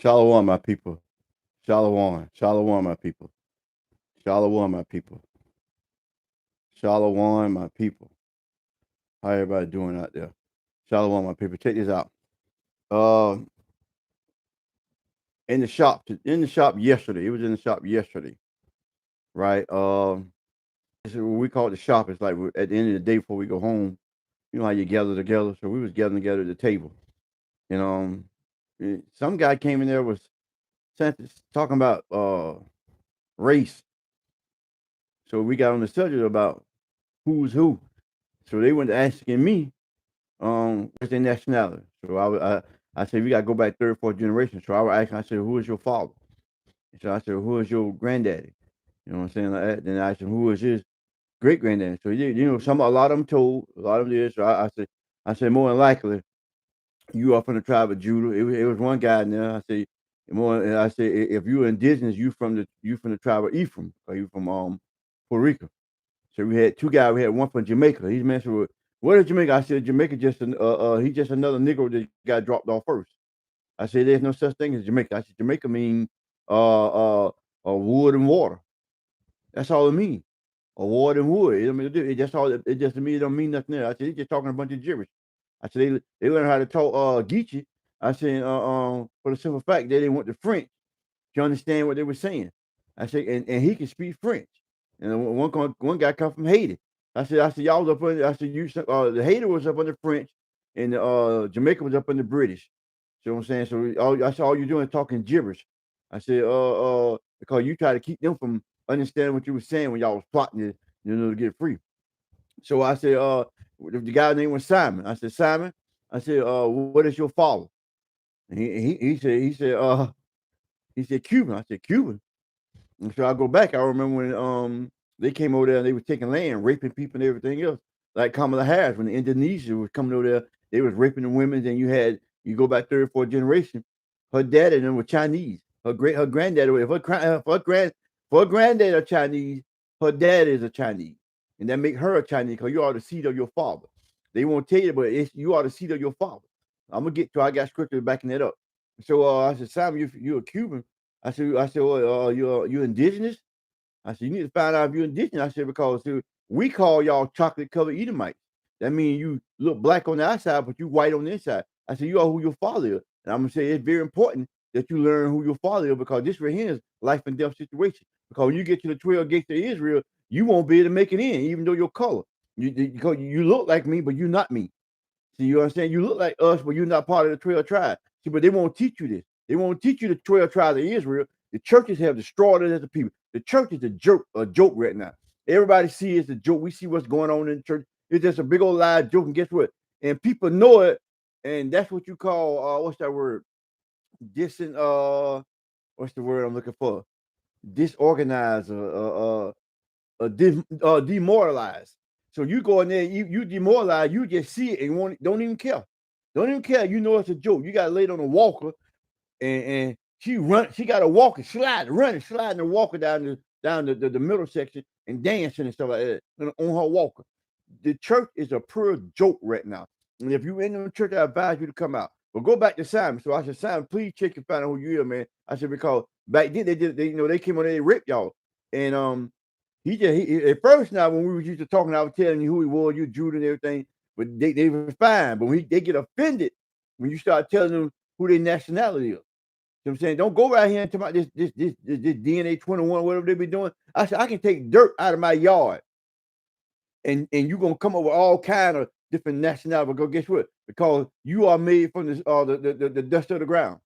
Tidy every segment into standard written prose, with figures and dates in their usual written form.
Shalom, my people. Shalom. Shalom, my people. Shalom, my people. Shalom, my people. How everybody doing out there? Shalom, my people. Check this out. Uh, in the shop yesterday. It was in the shop yesterday, right? This is what we call it the shop. It's like at the end of the day before we go home. You know how you gather together. So we was gathering together at the table, and some guy came in there was talking about race. So we got on the subject about who's who. So they went asking me, what's their nationality? So I said, we got to go back third, fourth generation. So I was asking, I said, who is your father? So I said, who is your granddaddy? You know what I'm saying? Like that. Then I asked him, who is his great granddaddy? So, a lot of them told, a lot of them did. So I said, more than likely, you are from the tribe of Judah. It was one guy in there. I said, if you're indigenous, you from the tribe of Ephraim, or you from Puerto Rico. So we had two guys. We had one from Jamaica. He's mentioned with what is Jamaica? I said Jamaica he's just another Negro that got dropped off first. I said there's no such thing as Jamaica. I said Jamaica means wood and water. That's all it means. A water and wood. I mean, that's all. It just to me it don't mean nothing else. I said he's just talking a bunch of gibberish. I said they learned how to talk Geechee. I said for the simple fact they didn't want the French to understand what they were saying. I said, and he can speak French. And one guy come from Haiti. I said, y'all was up under. I said, the Haiti was up under French, and Jamaica was up under British. See what I'm saying? So I said, all you doing is talking gibberish. I said, because you try to keep them from understanding what you were saying when y'all was plotting to get free. So I said, the guy's name was Simon. I said, Simon. I said, what is your father? And he said Cuban. I said Cuban. And so I go back. I remember when they came over there and they were taking land, raping people and everything else. Like Kamala Harris, when Indonesia was coming over there, they was raping the women. And you go back third, fourth generation. Her dad and them were Chinese. Her granddad, if her granddad are Chinese, her dad is a Chinese, and that make her a Chinese because you are the seed of your father. They won't tell you, but you are the seed of your father. I'm gonna get to. I got scripture backing that up. So I said, Simon, you're a Cuban. I said, well, you're indigenous. I said, you need to find out if you're indigenous. I said, because we call y'all chocolate covered Edomites. That means you look black on the outside, but you white on the inside. I said, you are who your father is. And I'm gonna say it's very important that you learn who your father is because this right here is life and death situation. Because when you get to the 12 gates of Israel, you won't be able to make it in, even though your color. Because you look like me, but you're not me. See, you understand? You look like us, but you're not part of the 12 tribes. See, but they won't teach you this. They won't teach you the 12 tribes of Israel. The churches have destroyed it as a people. The church is a joke right now. Everybody see it's a joke. We see what's going on in the church. It's just a big old lie joke. And guess what? And people know it. And that's what you call what's that word? Distant what's the word I'm looking for? Disorganized demoralized. So you go in there, you demoralize, you just see it and don't even care. Don't even care. You know it's a joke. You got laid on a walker and she got a walker, sliding and walker down the middle section and dancing and stuff like that on her walker. The church is a pure joke right now. And if you're in the church, I advise you to come out. But go back to Simon. So I said, Simon, please check and find out who you are, man. I said, because back then they came on there, they raped y'all. And he at first now when we were used to talking, I was telling you who he was, you Judah and everything, but they were fine. But when they get offended when you start telling them who their nationality is. You know what I'm saying? Don't go right here and talk about this DNA 21, whatever they be doing. I said, I can take dirt out of my yard and you're gonna come up with all kind of different nationalities. But go guess what? Because you are made from the dust of the ground.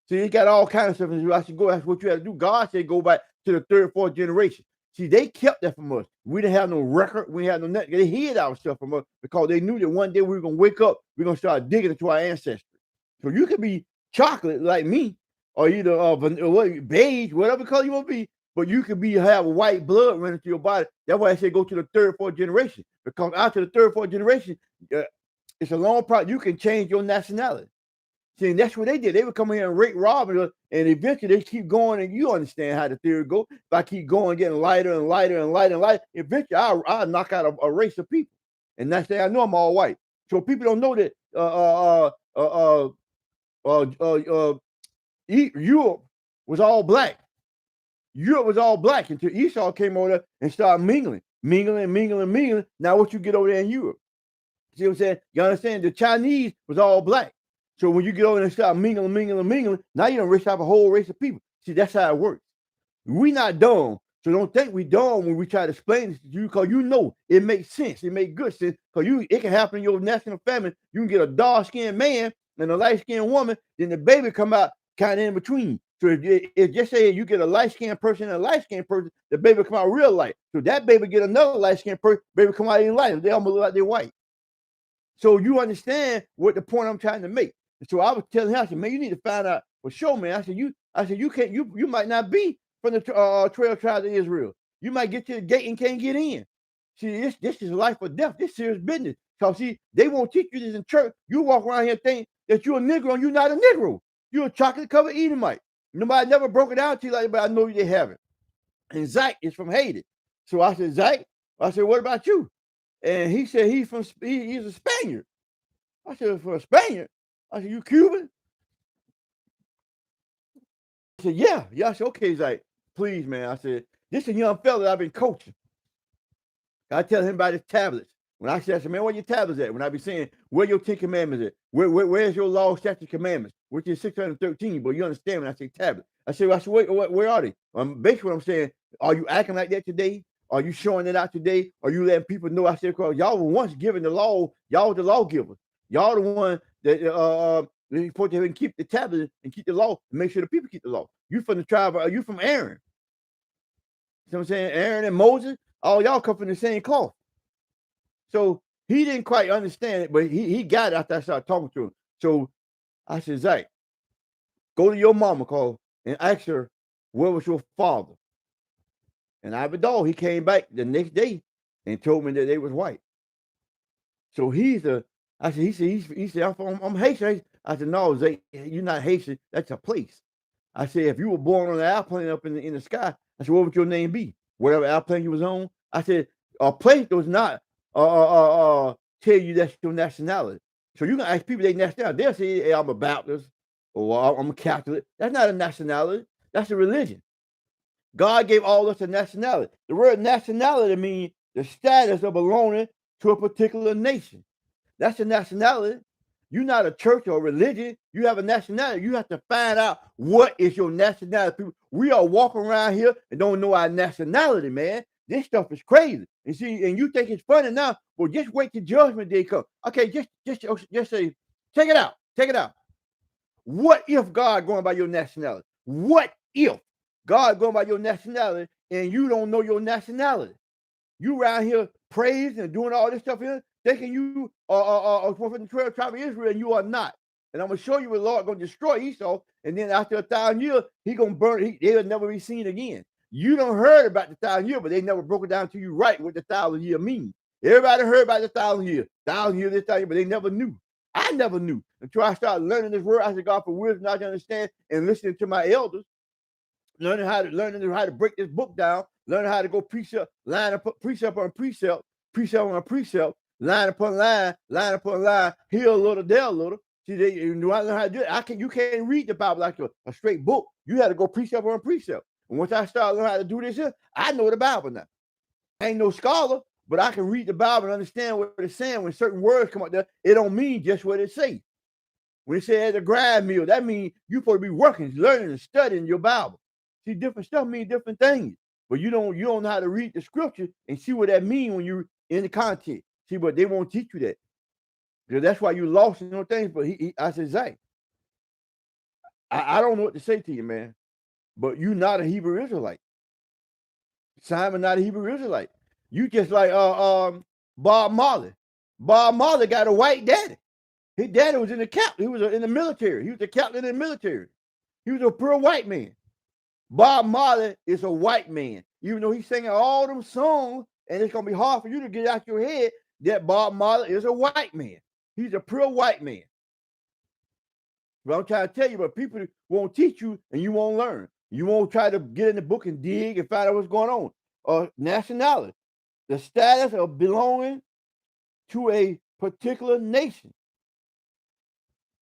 See, he got all kinds of stuff. And I said, go. That's what you have to do. God said, go back to the third, fourth generation. See, they kept that from us. We didn't have no record. We had no nothing. They hid our stuff from us because they knew that one day we were gonna wake up. We're gonna start digging into our ancestry. So you could be chocolate like me, or either beige, whatever color you want to be, but you could have white blood running through your body. That's why I say go to the third, fourth generation. Because after the third, fourth generation, it's a long process. You can change your nationality. See, and that's what they did. They would come here and rape, rob, and eventually they keep going. And you understand how the theory go. If I keep going, getting lighter and lighter and lighter and lighter, eventually I'll knock out a race of people. And that's that I know I'm all white. So people don't know that Europe was all black. Europe was all black until Esau came over there and started mingling. Now what you get over there in Europe? See what I'm saying? You understand? The Chinese was all black. So when you get over there and start mingling, now you don't race up a whole race of people. See, that's how it works. We not dumb. So don't think we dumb when we try to explain this to you, because you know it makes sense. It makes good sense. Because it can happen in your national family. You can get a dark-skinned man and a light-skinned woman, then the baby come out kind of in between. So if just say you get a light-skinned person and a light-skinned person, the baby come out real light. So that baby get another light-skinned person, baby come out in light. They almost look like they're white. So you understand what the point I'm trying to make. And so I was telling him, I said, man, you need to find out for sure, man. I said, you can't, you might not be from the 12 tribes of Israel. You might get to the gate and can't get in. See, this is life or death. This serious business. Because see, they won't teach you this in church. You walk around here thinking that you're a Negro and you're not a Negro. You're a chocolate-covered Edomite. Nobody never broke it down to you like that, but I know they haven't. And Zach is from Haiti. So I said, Zach, I said, what about you? And he said he's a Spaniard. I said, for a Spaniard? I said, you Cuban? I said, yeah. I said, okay, Zach, please, man. I said, this is a young fella that I've been coaching. I tell him about his tablets. When I said, man, where your tablets at? When I be saying, where your 10 commandments at? Where's your law, statute, commandments? Which is 613, but you understand when I say tablet. I said, where are they? Basically what I'm saying, are you acting like that today? Are you showing it out today? Are you letting people know? I said, because y'all were once given the law. Y'all the lawgivers. Y'all the one that you're supposed to keep the tablet and keep the law and make sure the people keep the law. You from the tribe, you from Aaron. You know what I'm saying? Aaron and Moses, all y'all come from the same cloth. So he didn't quite understand it, but he got it after I started talking to him. So I said, Zach, go to your mama call and ask her, where was your father? And Abadal, he came back the next day and told me that they was white. So he said, I'm Haitian. I said, no, Zach, you're not Haitian. That's a place. I said, if you were born on an airplane up in the sky, I said, what would your name be? Whatever airplane you was on. I said, a place does not tell you that's your nationality. So you can ask people their nationality. They'll say, hey, I'm a Baptist or I'm a Catholic. That's not a nationality. That's a religion. God gave all us a nationality. The word nationality means the status of belonging to a particular nation. That's a nationality. You're not a church or a religion. You have a nationality. You have to find out what is your nationality. We are walking around here and don't know our nationality, man. This stuff is crazy. And see, and you think it's funny now. Well, just wait till judgment day comes. Okay, just say, take it out. Take it out. What if God going by your nationality? What if God going by your nationality and you don't know your nationality? You around here praising and doing all this stuff here, thinking you are from the 12 tribes of Israel, and you are not. And I'm going to show you what the Lord going to destroy Esau. And then after 1,000 years, he going to burn. They'll never be seen again. You don't heard about the 1,000 years, but they never broke it down to you right what the 1,000 year means. Everybody heard about the 1,000 years. 1,000 years, this 1,000 years, but they never knew. I never knew until I started learning this word. I said, God, for wisdom, not to understand, and listening to my elders, learning how to break this book down, learning how to go precept, line up, precept on precept, precept on precept, line upon line, here a little, there a little. See, you know how to do it. You can't read the Bible like a straight book. You had to go precept on precept. And once I started learning how to do this here, I know the Bible now. I ain't no scholar, but I can read the Bible and understand what it's saying. When certain words come out there, it don't mean just what it says. When it says a grind meal, that means you're supposed to be working, learning, and studying your Bible. See, different stuff means different things. But you don't know how to read the scripture and see what that means when you're in the content. See, but they won't teach you that. Because that's why you lost in those things. But I said, Zach, I don't know what to say to you, man. But you're not a Hebrew Israelite. Simon not a Hebrew Israelite. You just like Bob Marley. Bob Marley got a white daddy. His daddy was in the captain. He was in the military. He was the captain in the military. He was a pure white man. Bob Marley is a white man. Even though he's singing all them songs, and it's gonna be hard for you to get out your head that Bob Marley is a white man. He's a pure white man. But I'm trying to tell you, but people won't teach you and you won't learn. You won't try to get in the book and dig and find out what's going on. Nationality, the status of belonging to a particular nation.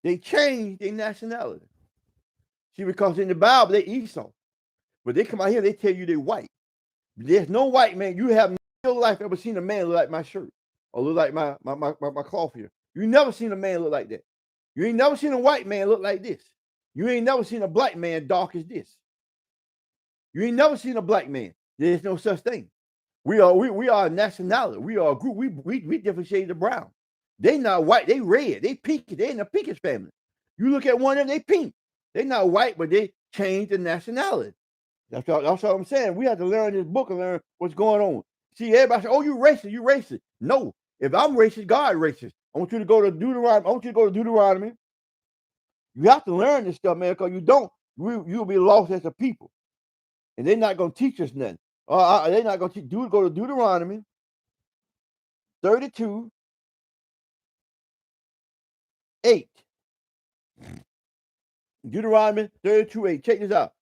They changed their nationality. See, because in the Bible, they Esau. But they come out here, they tell you they're white. There's no white man. You have no life ever seen a man look like my shirt or look like my cloth here. You never seen a man look like that. You ain't never seen a white man look like this. You ain't never seen a black man dark as this. You ain't never seen a black man. There's no such thing. We are a nationality. We are a group. We different shades of brown. They not white. They red. They pink. They in the pinkish family. You look at one of them, they pink. They not white, but they changed the nationality. That's what I'm saying. We have to learn this book and learn what's going on. See, everybody say, "Oh, you racist. You racist." No, if I'm racist, God racist. I want you to go to Deuteronomy. You have to learn this stuff, man, because you don't, you'll be lost as a people. And they're not going to teach us nothing. They're not going to teach. Go to Deuteronomy 32:8. Deuteronomy 32:8. Check this out.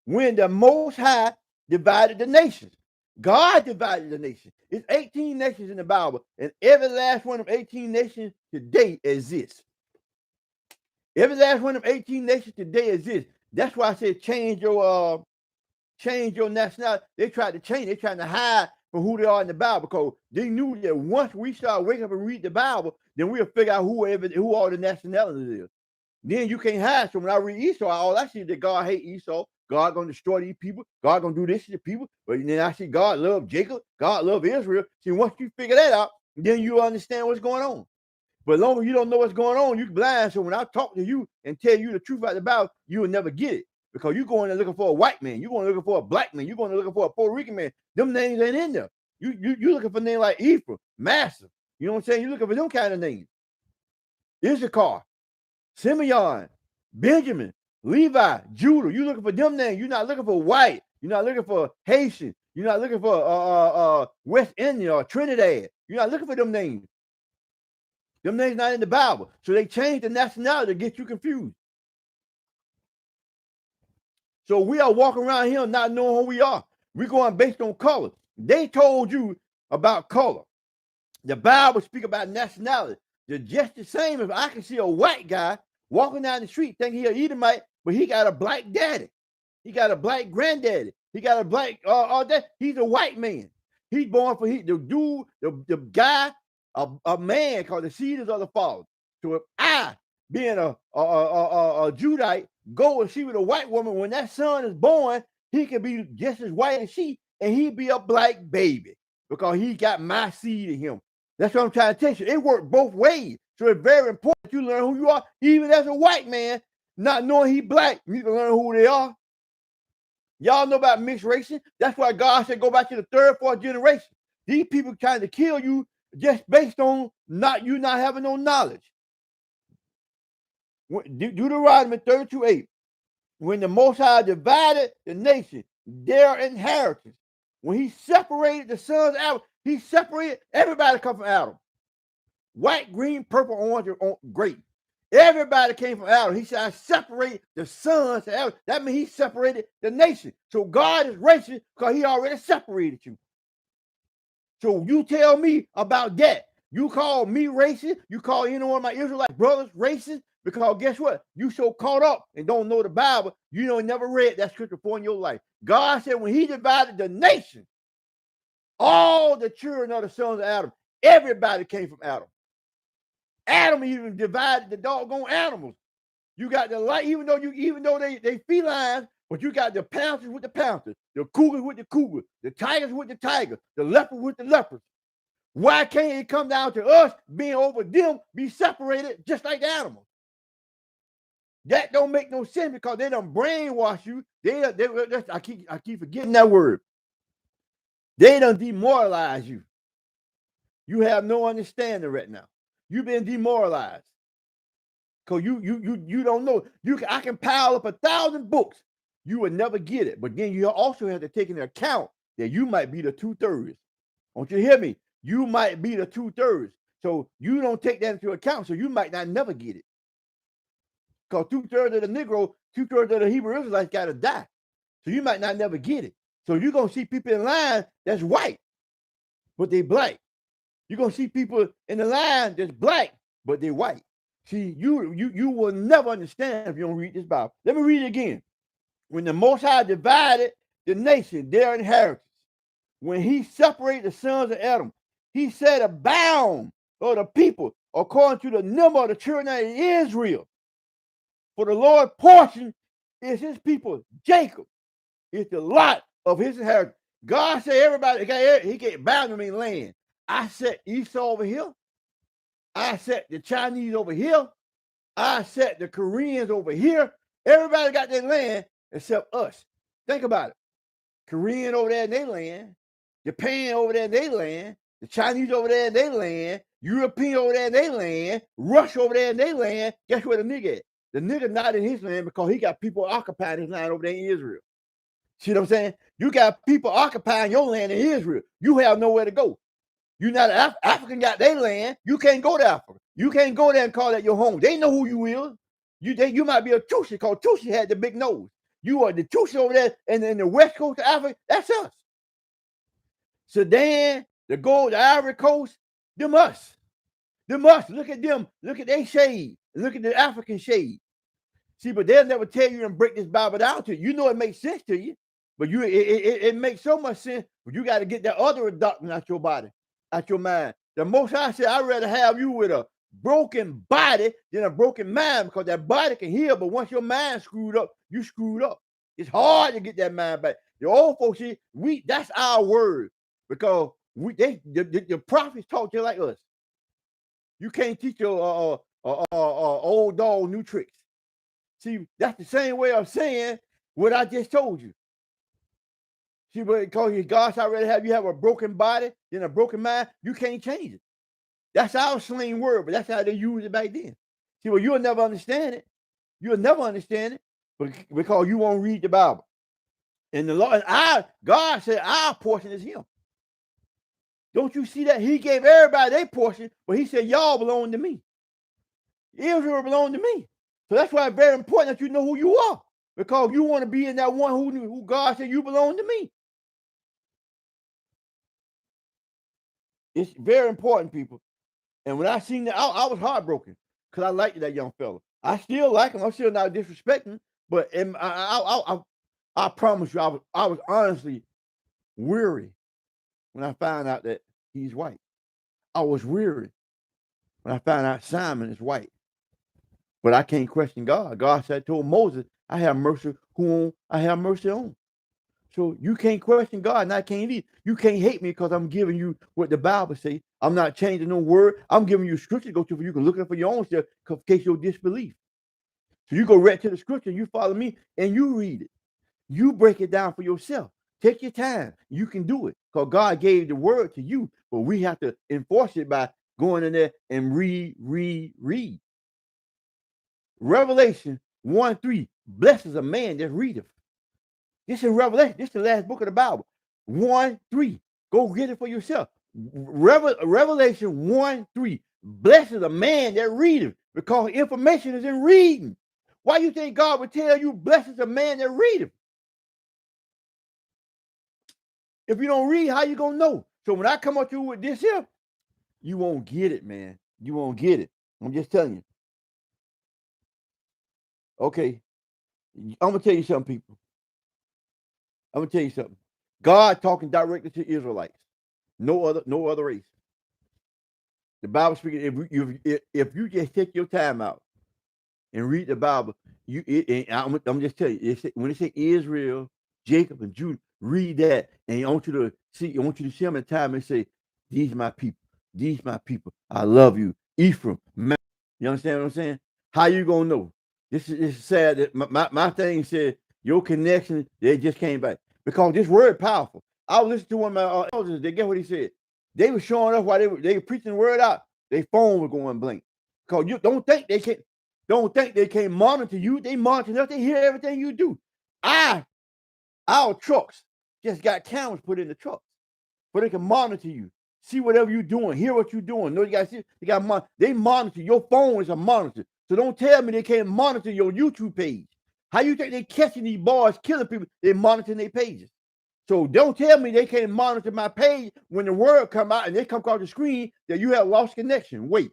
When the Most High divided the nations, God divided the nation. It's 18 nations in the Bible, and every last one of 18 nations today exists. Every last one of 18 nations today exists. That's why I said change your nationality. They tried to change. They're trying to hide from who they are in the Bible because they knew that once we start waking up and read the Bible, then we'll figure out who all the nationalities is. Then you can't hide. So when I read Esau, all I see is that God hate Esau. God gonna destroy these people. God gonna do this to the people. But then I see God love Jacob. God love Israel. See, once you figure that out, then you understand what's going on. But as long as you don't know what's going on, you're blind. So when I talk to you and tell you the truth about the Bible, you will never get it. Because you're going there looking for a white man. You're going looking for a black man. You're going looking for a Puerto Rican man. Them names ain't in there. You looking for names like Ephraim, Massive. You know what I'm saying? You're looking for them kind of names. Issachar, Simeon, Benjamin, Levi, Judah. You're looking for them names. You're not looking for white. You're not looking for Haitian. You're not looking for West Indian or Trinidad. You're not looking for them names. Them names not in the Bible. So they changed the nationality to get you confused. So we are walking around here not knowing who we are. We're going based on color. They told you about color. The Bible speaks about nationality. They're just the same if I can see a white guy walking down the street thinking he's an Edomite, but he got a black daddy. He got a black granddaddy. He got a black dad. He's a white man. He's born for the guy, a man called the seed of the father. So if I, being a Judite, go and see with a white woman, when that son is born, he can be just as white as she, and he'd be a black baby because he got my seed in him. That's what I'm trying to tell you. It works both ways. So it's very important that you learn who you are, even as a white man, not knowing he black. You can learn who they are. Y'all know about mixed races. That's why God said go back to the third, fourth generation. These people trying to kill you just based on not having no knowledge. Deuteronomy 32:8. When the Most High divided the nation, their inheritance, when he separated the sons of Adam, he separated everybody come from Adam. White, green, purple, orange, grape. Everybody came from Adam. He said, I separate the sons of Adam. That means he separated the nation. So God is racist because he already separated you. So you tell me about that. You call me racist. You call any one of my Israelite brothers racist. Because guess what? You so caught up and don't know the Bible, you don't never read that scripture before in your life. God said when he divided the nation, all the children of the sons of Adam, everybody came from Adam. Adam even divided the doggone animals. You got the light, even though they felines, but you got the panthers with the panthers, the cougars with the cougars, the tigers with the tigers, the leopards with the leopards. Why can't it come down to us being over them, be separated just like the animals? That don't make no sense because they done brainwash you. I keep forgetting that word. They done demoralize you. You have no understanding right now. You've been demoralized. Because you don't know. I can pile up 1,000 books. You will never get it. But then you also have to take into account that you might be the 2/3. Don't you hear me? You might be the 2/3. So you don't take that into account. So you might not never get it. Because 2/3 of the Negro, 2/3 of the Hebrew Israelites got to die. So you might not never get it. So you're going to see people in line that's white, but they black. You're going to see people in the line that's black, but they white. See, you will never understand if you don't read this Bible. Let me read it again. When the Most High divided the nation, their inheritance, when he separated the sons of Adam, he set a bound for the people according to the number of the children of Israel. For the Lord's portion is his people, Jacob. It's the lot of his inheritance. God said everybody, he get bound to me land. I set Esau over here. I set the Chinese over here. I set the Koreans over here. Everybody got their land except us. Think about it. Korean over there in their land. Japan over there in their land. The Chinese over there in their land. European over there in their land. Russia over there in their land. Guess where the nigga at? The nigga not in his land because he got people occupying his land over there in Israel. See what I'm saying? You got people occupying your land in Israel. You have nowhere to go. You not African got their land. You can't go to Africa. You can't go there and call that your home. They know who you is. You might be a Tusi because Tusi had the big nose. You are the Tusi over there and in the west coast of Africa. That's us. Sudan, the gold, the Ivory Coast, them us. Them us. Look at them. Look at their shade. Look at the African shade. See, but they'll never tell you and break this Bible down to you. You know it makes sense to you, but it makes so much sense. But you got to get that other doctrine out your body, out your mind. The Most High said, I'd rather have you with a broken body than a broken mind, because that body can heal, but once your mind screwed up, you screwed up. It's hard to get that mind back. The old folks, that's our word, because the prophets talk just like us. You can't teach your old dog new tricks. See, that's the same way of saying what I just told you. See, but because God said, I'd rather have you have a broken body than a broken mind, you can't change it. That's our slang word, but that's how they used it back then. See, well, you'll never understand it. You'll never understand it because you won't read the Bible. And the Lord, God said our portion is him. Don't you see that? He gave everybody their portion, but he said, y'all belong to me. Israel belong to me. So that's why it's very important that you know who you are, because you want to be in that one who God said you belong to me. It's very important, people. And when I seen that, I was heartbroken because I liked that young fella. I still like him. I'm still not disrespecting, but I promise you, I was honestly weary when I found out that he's white. I was weary when I found out Simon is white. But I can't question God. God said, told Moses, I have mercy whom I have mercy on. So you can't question God, and I can't either. You can't hate me because I'm giving you what the Bible says. I'm not changing no word. I'm giving you scripture to go to, for you can look it up for your own self in case your disbelief. So you go right to the scripture, you follow me, and you read it. You break it down for yourself. Take your time. You can do it because God gave the word to you, but we have to enforce it by going in there and read. Revelation 1:3, blessed is a man that readeth. This is Revelation. This is the last book of the Bible. 1:3. Go get it for yourself. Revelation 1:3. Blessed is a man that readeth, because information is in reading. Why you think God would tell you blessed is a man that readeth? If you don't read, how you gonna know? So when I come up to you with this here, you won't get it, man. You won't get it. I'm just telling you. Okay. I'm gonna tell you something, people. I'm gonna tell you something. God talking directly to Israelites, no other race. The Bible speaking. If you just take your time out and read the Bible, I'm just telling you. When it say Israel, Jacob, and Judah, read that, and I want you to see them in time and say, "These are my people. These are my people. I love you, Ephraim." You understand what I'm saying? How you gonna know? This is sad that my thing said your connection, they just came back. Because this word powerful. I was listening to one of my elders, they get what he said. They were showing us while they were preaching the word out, their phone was going blank. Because you don't think they can't monitor you. They monitor us, they hear everything you do. Our trucks just got cameras put in the trucks, but they can monitor you. See whatever you're doing, hear what you're doing. No, you guys see, they monitor. Your phone is a monitor. So don't tell me they can't monitor your YouTube page. How you think they catching these boys killing people? They monitoring their pages. So don't tell me they can't monitor my page when the word come out and they come across the screen that you have lost connection. Wait.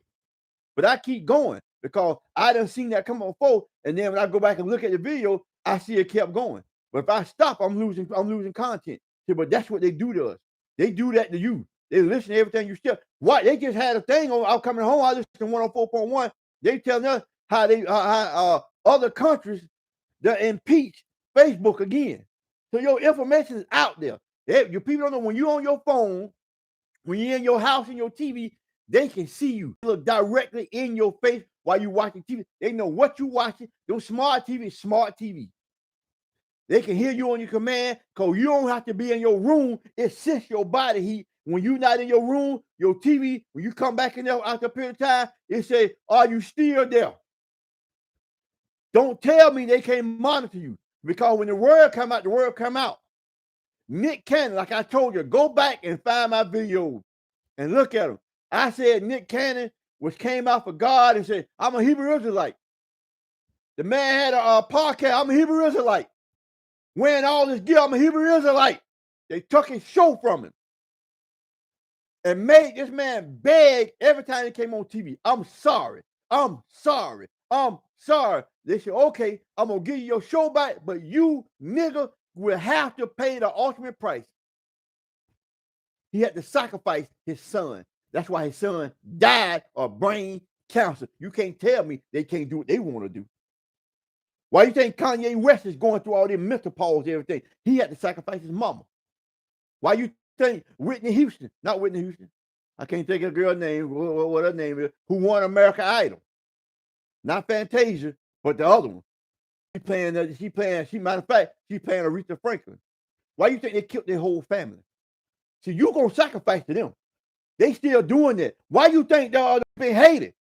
But I keep going because I done seen that come on before. And then when I go back and look at the video, I see it kept going. But if I stop, I'm losing content. See, but that's what they do to us. They do that to you. They listen to everything you say. What they just had a thing on. I'm coming home. I listen to 104.1. They telling us how they other countries that impeach Facebook again. So your information is out there. Your people don't know when you're on your phone, when you're in your house and your TV, they can see you. Look directly in your face while you're watching TV. They know what you're watching. Those smart TV is smart TV. They can hear you on your command because you don't have to be in your room. It sets your body heat. When you're not in your room, your TV, when you come back in there after a period of time, it says, are you still there? Don't tell me they can't monitor you, because when the word come out, the word come out. Nick Cannon, like I told you, go back and find my videos and look at them. I said Nick Cannon came out for God and said, I'm a Hebrew Israelite. The man had a podcast, I'm a Hebrew Israelite. Wearing all this gear, I'm a Hebrew Israelite. They took his show from him and made this man beg every time he came on TV. I'm sorry. I'm sorry. I'm sorry. They said, okay, I'm going to give you your show back, but you, nigga, will have to pay the ultimate price. He had to sacrifice his son. That's why his son died of brain cancer. You can't tell me they can't do what they want to do. Why you think Kanye West is going through all them mental pause and everything? He had to sacrifice his mama. Why you think Whitney Houston, not Whitney Houston, I can't think of the girl's name, what her name is, who won American Idol? Not Fantasia, but the other one. She matter of fact, she playing Aretha Franklin. Why you think they killed their whole family? See, you gonna sacrifice to them. They still doing that. Why you think they're being hated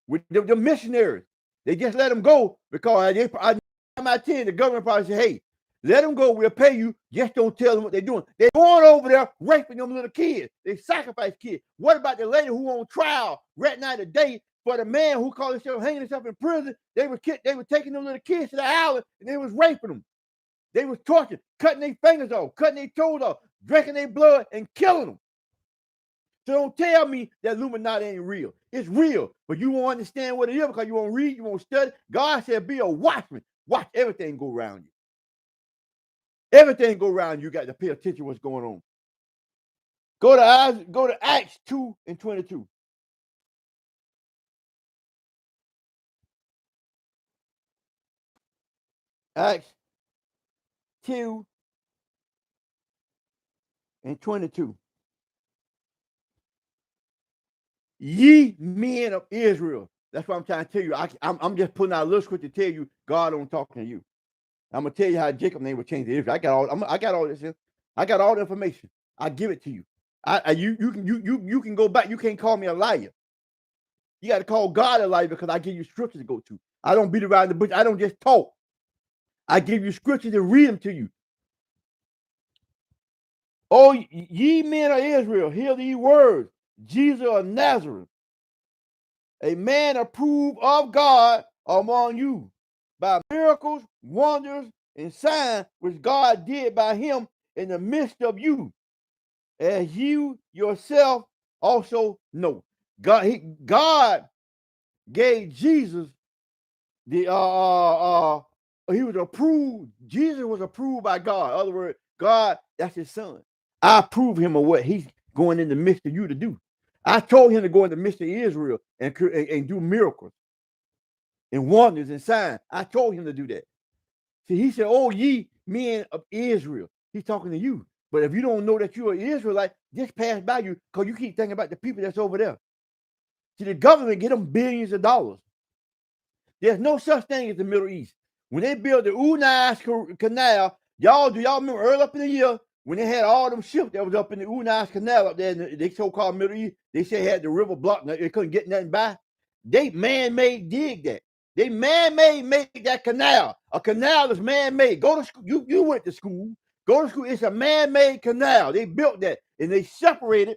with the missionaries? They just let them go because the government probably say, hey, let them go, we'll pay you. Just don't tell them what they're doing. They're going over there raping them little kids. They sacrifice kids. What about the lady who on trial right now today for the man who called himself hanging himself in prison? They were taking them little kids to the island and they was raping them. They was torturing, cutting their fingers off, cutting their toes off, drinking their blood and killing them. So don't tell me that Illuminati ain't real. It's real, but you won't understand what it is because you won't read, you won't study. God said, be a watchman. Watch everything go around you. Everything go around you. You got to pay attention to what's going on. Go to Acts 2:22. Acts 2:22. Ye men of Israel. That's what I'm trying to tell you. I'm just putting out a little script to tell you God don't talk to you. I'm gonna tell you how Jacob's name was changed to Israel. I got all this. I got all the information. I give it to you. You can go back. You can't call me a liar. You got to call God a liar because I give you scriptures to go to. I don't beat around the bush. I don't just talk. I give you scriptures and read them to you. Oh, ye men of Israel, hear these words. Jesus of Nazareth, a man approved of God among you by miracles, wonders, and signs which God did by him in the midst of you, as you yourself also know. God gave Jesus he was approved. Jesus was approved by God. In other words, God, that's his son. I approve him of what he's going in the midst of you to do. I told him to go in the midst of Israel and do miracles and wonders and signs. I told him to do that. See, he said, oh, ye men of Israel. He's talking to you. But if you don't know that you're an Israelite, just pass by you because you keep thinking about the people that's over there. See, the government get them billions of dollars. There's no such thing as the Middle East. When they built the Unais Canal, do y'all remember early up in the year when they had all them ships that was up in the Unais Canal up there in the so-called Middle East? They said had the river blocked, they couldn't get nothing by. They man-made dig that. They man-made make that canal. A canal is man-made. Go to school. You went to school. Go to school. It's a man-made canal. They built that and they separated,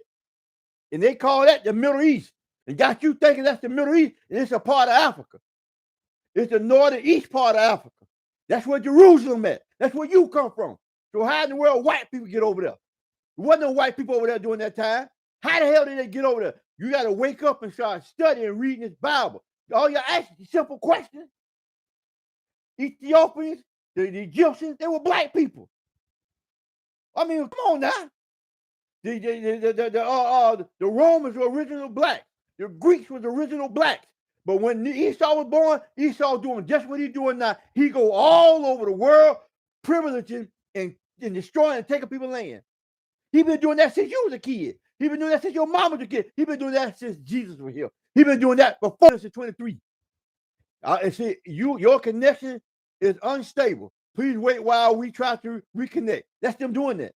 and they call that the Middle East. And got you thinking that's the Middle East, and it's a part of Africa. It's the northern east part of Africa. That's where Jerusalem at. That's where you come from. So how in the world white people get over there? There wasn't no white people over there during that time. How the hell did they get over there? You got to wake up and start studying and reading this Bible. All you're asking simple questions. Ethiopians, The Egyptians, they were black people. I mean, come on now. The Romans were original blacks. The Greeks was original blacks. But when Esau was born, Esau doing just what he's doing now. He go all over the world, privileging and destroying and taking people's land. He been doing that since you was a kid. He been doing that since your mama was a kid. He been doing that since Jesus was here. He been doing that before this is 23. And see, your connection is unstable. Please wait while we try to reconnect. That's them doing that.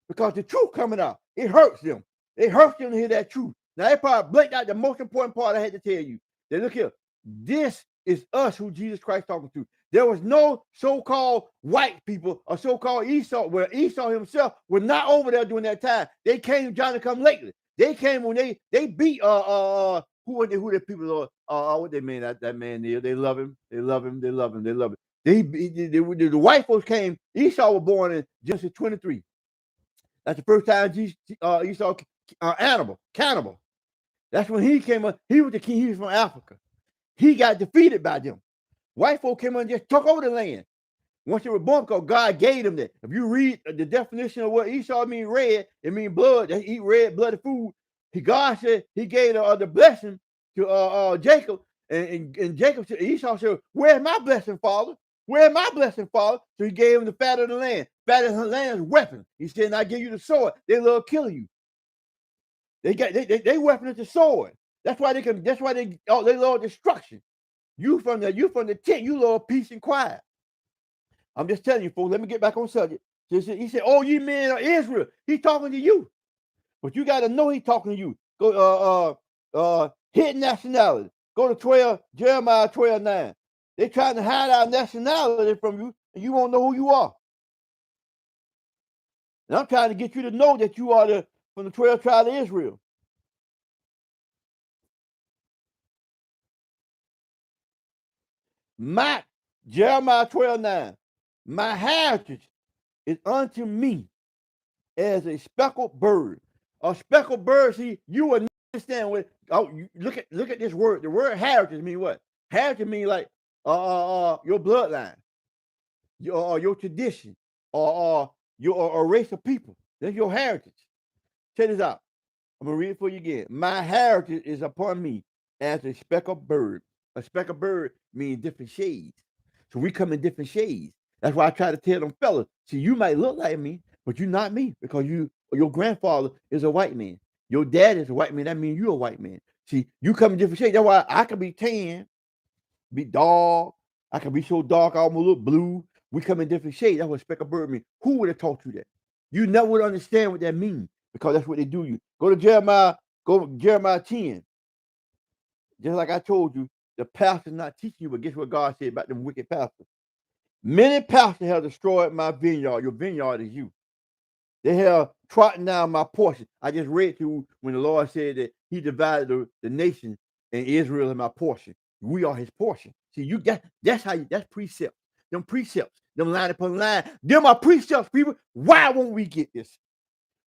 Because the truth coming out, it hurts them. It hurts them to hear that truth. Now, they probably blanked out the most important part I had to tell you. That look here, this is us who Jesus Christ talking to. There was no so-called white people or so-called Esau, where Esau himself was not over there during that time. They came trying to come lately. They came when they beat who the people are, what they mean that man there. They love him. They love him. They love him. They love him. The white folks came. Esau was born in Genesis 23. That's the first time Esau cannibal. That's when he came up. He was the king. He was from Africa. He got defeated by them. White folk came and just took over the land. Once they were born, because God gave them that. If you read the definition of what Esau means red, it means blood. They eat red blooded food. God said he gave the blessing to Jacob. And Jacob said, Esau said, where's my blessing, Father? Where's my blessing, Father? So he gave him the fat of the land. Fat of the land is weapon. He said, I give you the sword. They love killing you. They weapon is the sword. That's why they love destruction. You from the tent, you love peace and quiet. I'm just telling you, folks. Let me get back on subject. He said, oh, you men of Israel. He's talking to you. But you got to know he's talking to you. Go hidden nationality. Go to Jeremiah 12:9. They're trying to hide our nationality from you, and you won't know who you are. And I'm trying to get you to know that you are from the 12 tribes of Israel. Jeremiah 12:9. My heritage is unto me as a speckled bird. A speckled bird, see, you will not understand what. Oh, look at this word. The word heritage mean what? Heritage mean like your bloodline, your tradition, or your race of people. That's your heritage. Check this out. I'm gonna read it for you again. My heritage is upon me as a speckled bird. A speckled bird means different shades. So we come in different shades. That's why I try to tell them fellas, see, you might look like me, but you're not me, because your grandfather is a white man. Your dad is a white man. That means you're a white man. See, you come in different shades. That's why I can be tan, be dark. I can be so dark, I almost look blue. We come in different shades. That's what speckled bird means. Who would have taught you that? You never would understand what that means, because that's what they do you. Go to Jeremiah 10. Just like I told you, the pastor's not teaching you, but guess what God said about them wicked pastors? Many pastors have destroyed my vineyard. Your vineyard is you. They have trodden down my portion. I just read to you when the Lord said that he divided the nation and Israel in my portion. We are his portion. See, that's precepts. Them precepts, them line upon line. Them are precepts, people. Why won't we get this?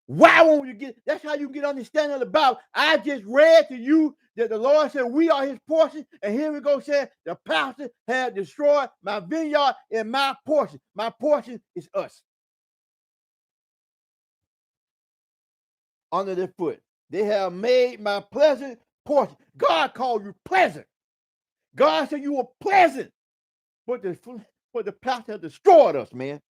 Why won't we get? That's how you get understanding of the Bible. I just read to you that the Lord said we are his portion, and here we go saying the pastor had destroyed my vineyard and my portion. My portion is us. Under their foot. They have made my pleasant portion. God called you pleasant. God said you were pleasant. But the pastor have destroyed us, man.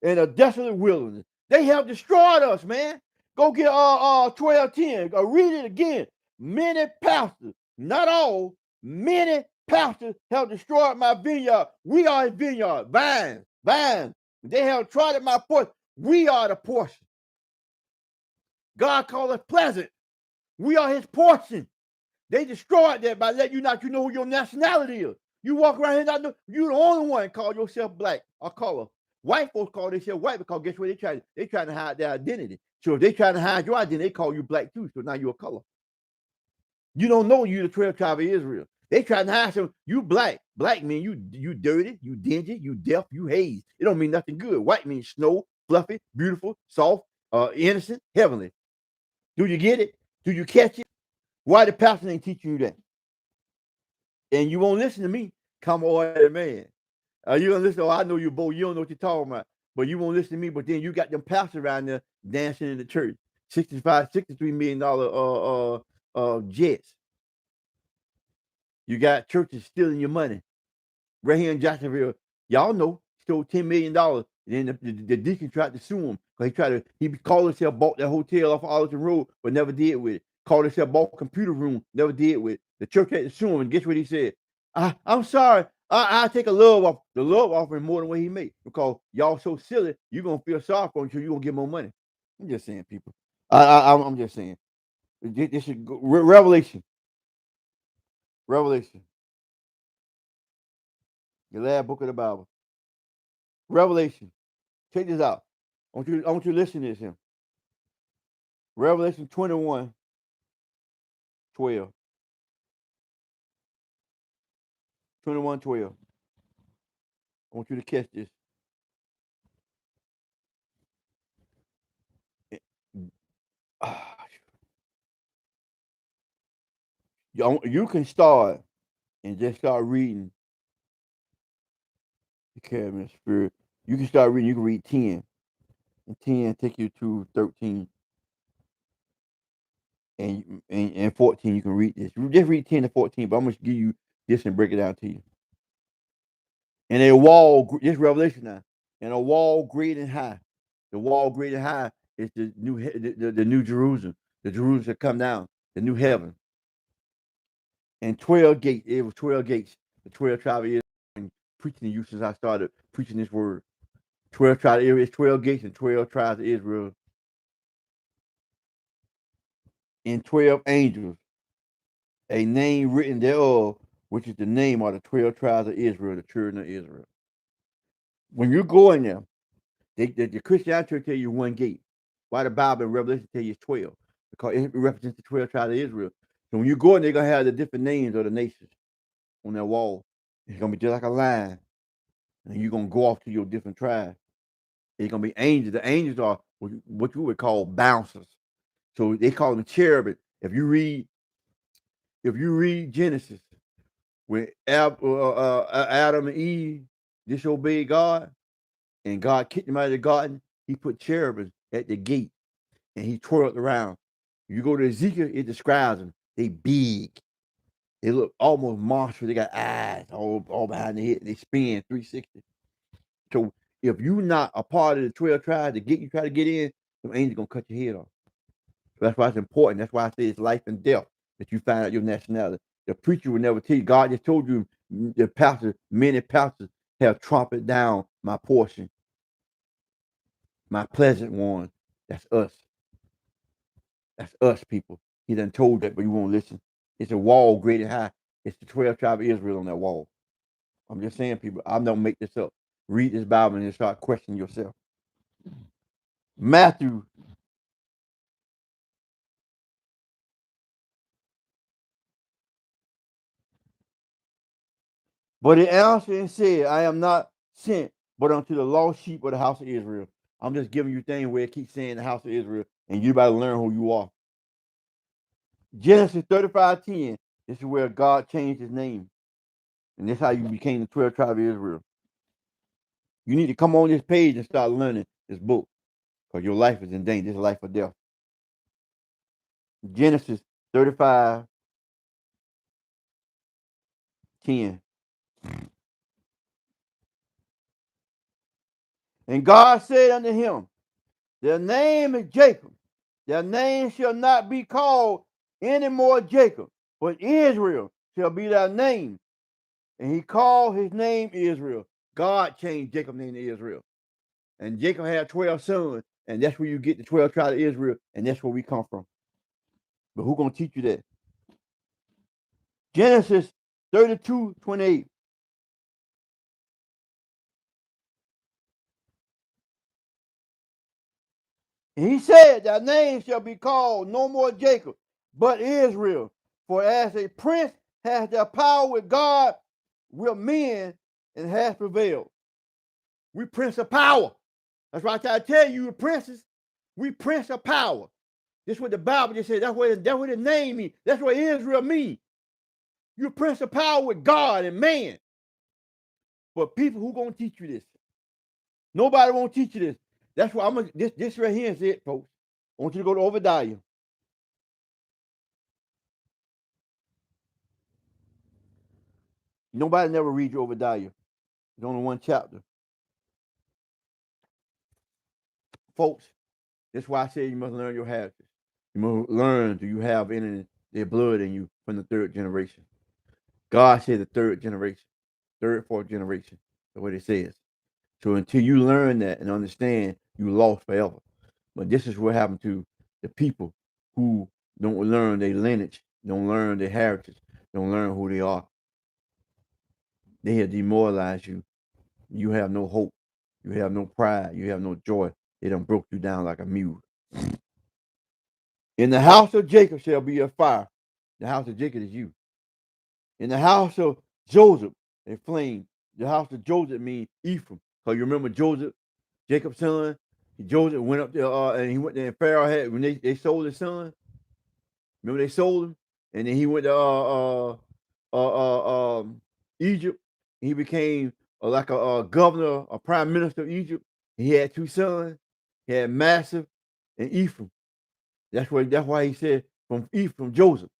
In a desolate wilderness. They have destroyed us, man. Go get 12:10. Go read it again. Many pastors, not all, many pastors have destroyed my vineyard. We are his vineyard. Vines. They have trodden my portion. We are the portion. God called us pleasant. We are his portion. They destroyed that by letting you know who your nationality is. You walk around here not know you're the only one call yourself black or color. White folks call themselves white because guess what? They trying to hide their identity. So if they trying to hide your identity, they call you black too. So now you're a color. You don't know you're the 12 tribe of Israel. They trying to hide some. You black. Black mean you dirty, you dingy, you deaf, you haze. It don't mean nothing good. White means snow, fluffy, beautiful, soft, innocent, heavenly. Do you get it? Do you catch it? Why the pastor ain't teaching you that? And you won't listen to me. Come on, man. You gonna listen? Oh, I know you, Bo. You don't know what you're talking about, but you won't listen to me. But then you got them pastors around there dancing in the church. $63 million jets. You got churches stealing your money. Right here in Jacksonville, y'all know, stole $10 million. And then the deacon tried to sue him because he called himself, bought that hotel off Arlington Road, but never did with it. Called himself, bought a computer room, never did with it. The church had to sue him, and guess what he said? I'm sorry, I'll take the love offering more than what he made because y'all so silly, you're going to feel sorry for him until you're going to get more money. I'm just saying, people. I'm just saying. This is Revelation. Revelation. The last book of the Bible. Revelation. Check this out. I want you to listen to this here. Revelation 21, 12. 21, 12. I want you to catch this. You can start and just start reading the Caribbean Spirit. You can start reading, you can read 10. And 10 take you to 13. And 14, you can read this. You just read 10 to 14, but I'm going to give you this and break it down to you. And a wall, this Revelation now, and a wall great and high. The wall great and high is the new Jerusalem. The Jerusalem that come down, the new heaven. And 12 gates. It was 12 gates. The 12 tribes of Israel. And preaching to you since I started preaching this word. 12 tribes of Israel. It's 12 gates and 12 tribes of Israel. And 12 angels. A name written thereof, which is the name of the 12 tribes of Israel, the children of Israel. When you go in there, the Christianity church tell you one gate. Why the Bible and Revelation tell you it's 12? Because it represents the 12 tribes of Israel. So when you go in, they're going to have the different names of the nations on their wall. It's going to be just like a line. And you're going to go off to your different tribes. It's going to be angels. The angels are what you would call bouncers. So they call them cherubim. If you read Genesis, when Adam and Eve disobeyed God, and God kicked them out of the garden, he put cherubim at the gate, and he twirled around. You go to Ezekiel, it describes them. They big. They look almost monstrous. They got eyes all behind the head. They spin 360. So if you're not a part of the 12 tribes, the gate you try to get in, some angels going to cut your head off. So that's why it's important. That's why I say it's life and death that you find out your nationality. The preacher will never tell you. God just told you, the pastors, many pastors have trumped down my portion. My pleasant one. That's us. That's us, people. He done told that, but you won't listen. It's a wall great and high. It's the 12 tribes of Israel on that wall. I'm just saying, people, I don't make this up. Read this Bible and start questioning yourself. Matthew. But he answered and said, I am not sent but unto the lost sheep of the house of Israel. I'm just giving you things where it keeps saying the house of Israel, and you better learn who you are. Genesis 35:10. This is where God changed his name. And this is how you became the 12 tribes of Israel. You need to come on this page and start learning this book, because your life is in danger. This is life or death. Genesis 35:10. And God said unto him, their name is Jacob. Their name shall not be called any more Jacob, but Israel shall be their name. And he called his name Israel. God changed Jacob's name to Israel. And Jacob had 12 sons, and that's where you get the 12 tribes of Israel, and that's where we come from. But who's going to teach you that? Genesis 32:28. And he said, thy name shall be called no more Jacob, but Israel. For as a prince has the power with God, with men, and has prevailed. We prince of power. That's why I try to tell you, princes, we prince of power. This is what the Bible just said. That's what the name means. That's what Israel means. You prince of power with God and man. But people who gonna teach you this? Nobody won't teach you this. That's why I'm gonna this right here is it, folks. I want you to go to Obadiah. Nobody never read you Obadiah. It's only one chapter. Folks, that's why I say you must learn your heritage. You must learn, do you have any their blood in you from the third generation? God said the third generation, third, fourth generation. That's what it says. So until you learn that and understand, you lost forever. But this is what happened to the people who don't learn their lineage, don't learn their heritage, don't learn who they are. They have demoralized you. You have no hope. You have no pride. You have no joy. They done broke you down like a mule. In the house of Jacob shall be a fire. The house of Jacob is you. In the house of Joseph, a flame. The house of Joseph means Ephraim. Because you remember Joseph, Jacob's son? Joseph went up there and he went there and Pharaoh had, when they sold his son, remember they sold him? And then he went to Egypt. He became like a governor, a prime minister of Egypt. He had two sons. He had Massive and Ephraim. That's why he said from Ephraim, Joseph.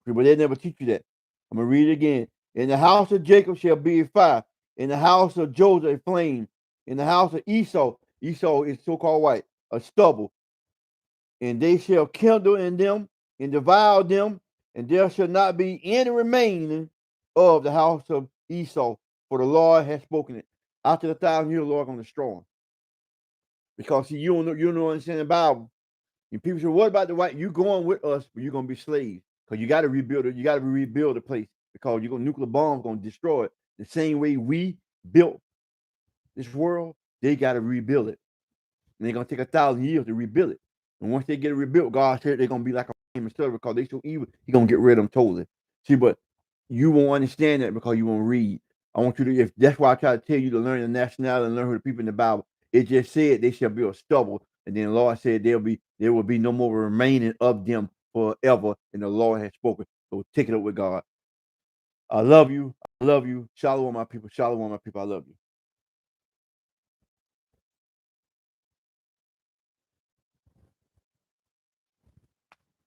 But they never teach you that. I'm gonna read it again. In the house of Jacob shall be a fire. In the house of Joseph a flame. In the house of Esau is so-called white, a stubble. And they shall kindle in them and devour them, and there shall not be any remaining of the house of Esau, for the Lord has spoken it. After the 1,000 years, the Lord gonna destroy them. Because see, you don't understand the Bible. And people say, what about the white? You going with us, but you're gonna be slaves. Because you gotta rebuild it, you gotta rebuild the place because nuclear bombs gonna destroy it. The same way we built this world, they gotta rebuild it. And they're gonna take 1,000 years to rebuild it. And once they get it rebuilt, God said they're gonna be like a flame and silver because they so evil, He's gonna get rid of them totally. See, but you won't understand that because you won't read. I want you to, if that's why I try to tell you to learn the nationality and learn who the people in the Bible. It just said they shall be a stubble, and then the Lord said there will be no more remaining of them forever, and the Lord has spoken. So take it up with God. I love you. I love you. Shalom, my people. Shalom, my people. I love you.